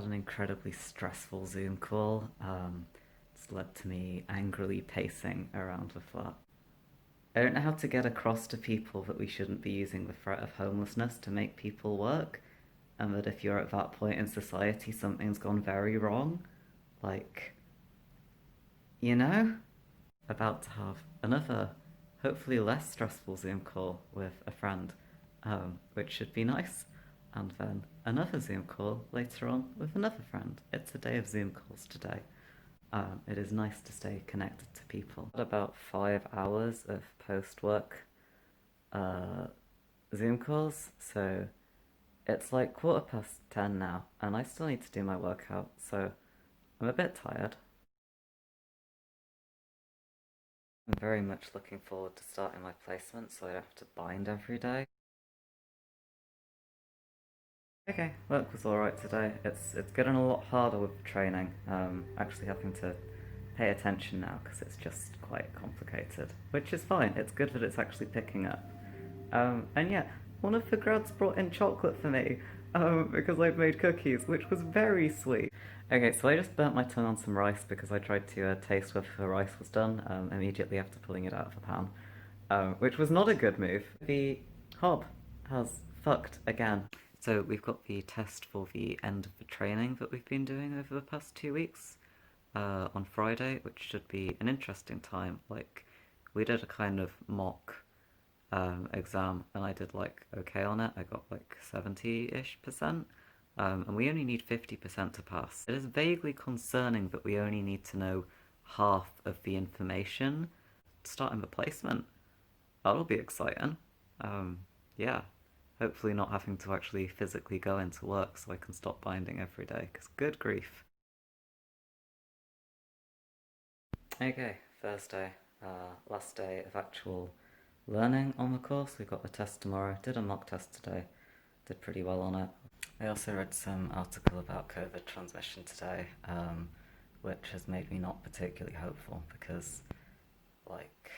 An incredibly stressful Zoom call. It's led to me angrily pacing around the flat. I don't know how to get across to people that we shouldn't be using the threat of homelessness to make people work, and that if you're at that point in society, something's gone very wrong. Like, you know? About to have another, hopefully less stressful Zoom call with a friend, which should be nice. And then another Zoom call later on with another friend. It's a day of Zoom calls today. It is nice to stay connected to people. About 5 hours of post-work Zoom calls, so it's like 10:15 now, and I still need to do my workout, so I'm a bit tired. I'm very much looking forward to starting my placement so I don't have to bind every day. Okay, work was alright today. It's getting a lot harder with the training. Actually having to pay attention now because it's just quite complicated, which is fine. It's good that it's actually picking up. And yeah, one of the grads brought in chocolate for me because I'd made cookies, which was very sweet. Okay, so I just burnt my tongue on some rice because I tried to taste whether the rice was done immediately after pulling it out of the pan, which was not a good move. The hob has fucked again. So we've got the test for the end of the training that we've been doing over the past 2 weeks on Friday, which should be an interesting time. Like, we did a kind of mock exam and I did like okay on it. I got like 70-ish%. And we only need 50% to pass. It is vaguely concerning that we only need to know half of the information starting the placement. That'll be exciting. Yeah, hopefully not having to actually physically go into work so I can stop binding every day, because good grief. Okay, Thursday, last day of actual learning on the course. We've got the test tomorrow. Did a mock test today. Did pretty well on it. I also read some article about COVID transmission today, which has made me not particularly hopeful because, like,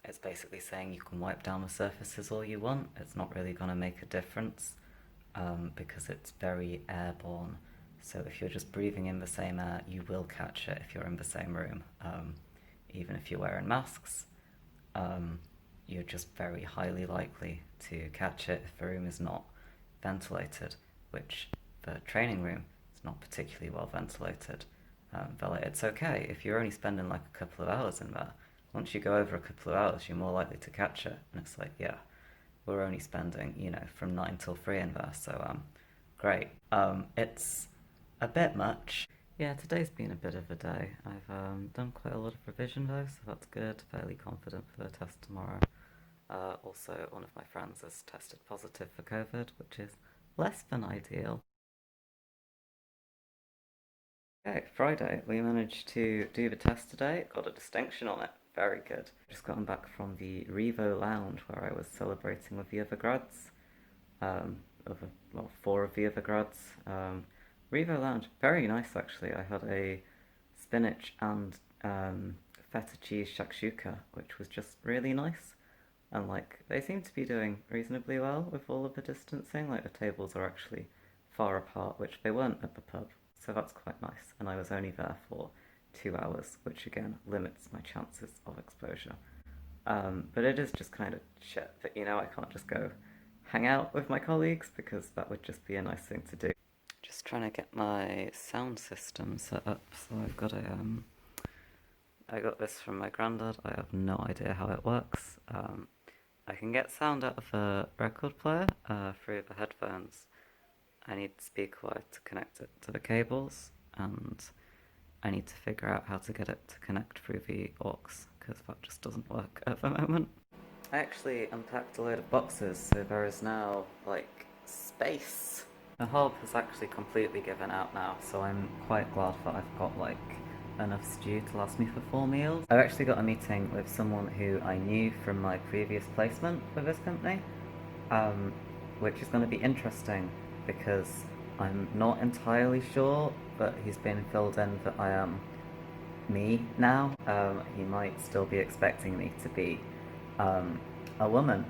it's basically saying you can wipe down the surfaces all you want. It's not really going to make a difference because it's very airborne. So if you're just breathing in the same air, you will catch it if you're in the same room. Even if you're wearing masks, you're just very highly likely to catch it if the room is not ventilated, which the training room is not particularly well ventilated. But like, it's okay if you're only spending like a couple of hours in there. Once you go over a couple of hours, you're more likely to catch it. And it's like, yeah, we're only spending, from 9 till 3 in there, so great. It's a bit much. Yeah, today's been a bit of a day. I've done quite a lot of revision though, so that's good. Fairly confident for the test tomorrow. Also, one of my friends has tested positive for COVID, which is less than ideal. Okay, Friday, we managed to do the test today, got a distinction on it, very good. Just gotten back from the Revo Lounge where I was celebrating with the other grads, four of the other grads. Revo Lounge, very nice actually. I had a spinach and feta cheese shakshuka, which was just really nice. And like, they seem to be doing reasonably well with all of the distancing, like the tables are actually far apart, which they weren't at the pub, so that's quite nice. And I was only there for 2 hours, which again limits my chances of exposure. But it is just kind of shit that, I can't just go hang out with my colleagues because that would just be a nice thing to do. Just trying to get my sound system set up, so I got this from my granddad. I have no idea how it works. I can get sound out of a record player through the headphones. I need speaker wire to connect it to the cables, and I need to figure out how to get it to connect through the aux, because that just doesn't work at the moment. I actually unpacked a load of boxes, so there is now, like, space. The hob has actually completely given out now, so I'm quite glad that I've got, like, enough stew to last me for 4 meals. I've actually got a meeting with someone who I knew from my previous placement with this company, which is going to be interesting because I'm not entirely sure that he's been filled in that I am me now. He might still be expecting me to be a woman,